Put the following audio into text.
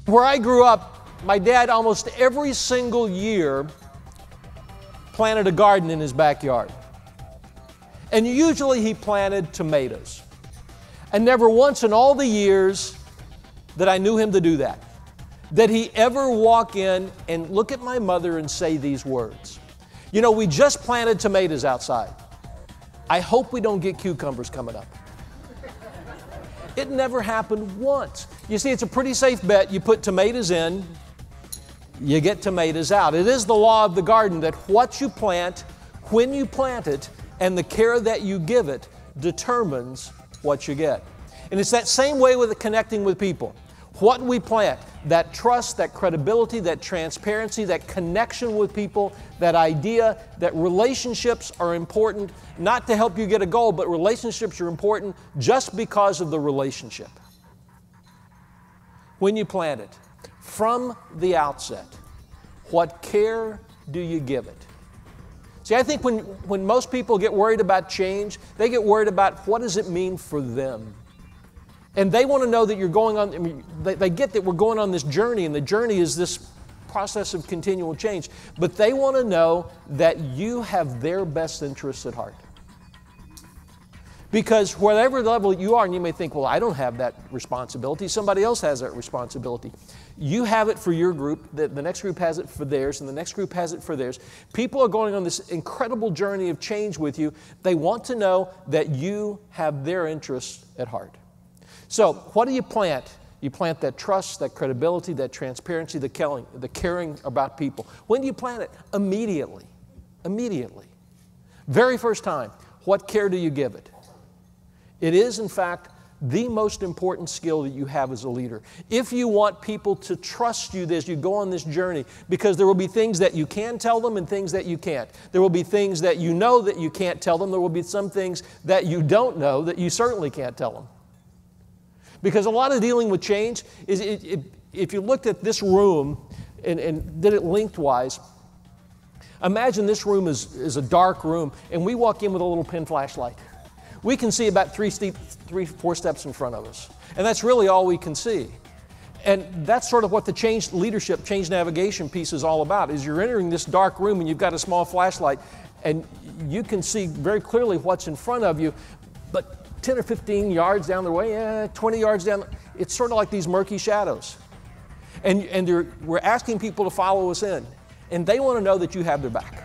Where I grew up, my dad almost every single year planted a garden in his backyard. And usually he planted tomatoes. And never once in all the years that I knew him to do that, did he ever walk in and look at my mother and say these words. You know, we just planted tomatoes outside. I hope we don't get cucumbers coming up. It never happened once. You see, it's a pretty safe bet. You put tomatoes in, you get tomatoes out. It is the law of the garden that what you plant, when you plant it, and the care that you give it determines what you get. And it's that same way with connecting with people. What we plant, that trust, that credibility, that transparency, that connection with people, that idea that relationships are important, not to help you get a goal, but relationships are important just because of the relationship. When you plant it, from the outset, what care do you give it? See, I think when most people get worried about change, they get worried about what does it mean for them. And they want to know that you're going on, I mean, they get that we're going on this journey, and the journey is this process of continual change. But they want to know that you have their best interests at heart. Because whatever level you are, and you may think, well, I don't have that responsibility. Somebody else has that responsibility. You have it for your group, the next group has it for theirs, and the next group has it for theirs. People are going on this incredible journey of change with you. They want to know that you have their interests at heart. So what do you plant? You plant that trust, that credibility, that transparency, the caring about people. When do you plant it? Immediately. Immediately. Very first time. What care do you give it? It is, in fact, the most important skill that you have as a leader. If you want people to trust you as you go on this journey, because there will be things that you can tell them and things that you can't. There will be things that you know that you can't tell them. There will be some things that you don't know that you certainly can't tell them. Because a lot of dealing with change is, if you looked at this room and did it lengthwise, imagine this room is a dark room, and we walk in with a little pin flashlight. We can see about 4 steps in front of us. And that's really all we can see. And that's sort of what the change leadership, change navigation piece is all about, is you're entering this dark room and you've got a small flashlight, and you can see very clearly what's in front of you, but 10 or 15 yards down the way, 20 yards down, it's sort of like these murky shadows. And we're asking people to follow us in, and they want to know that you have their back.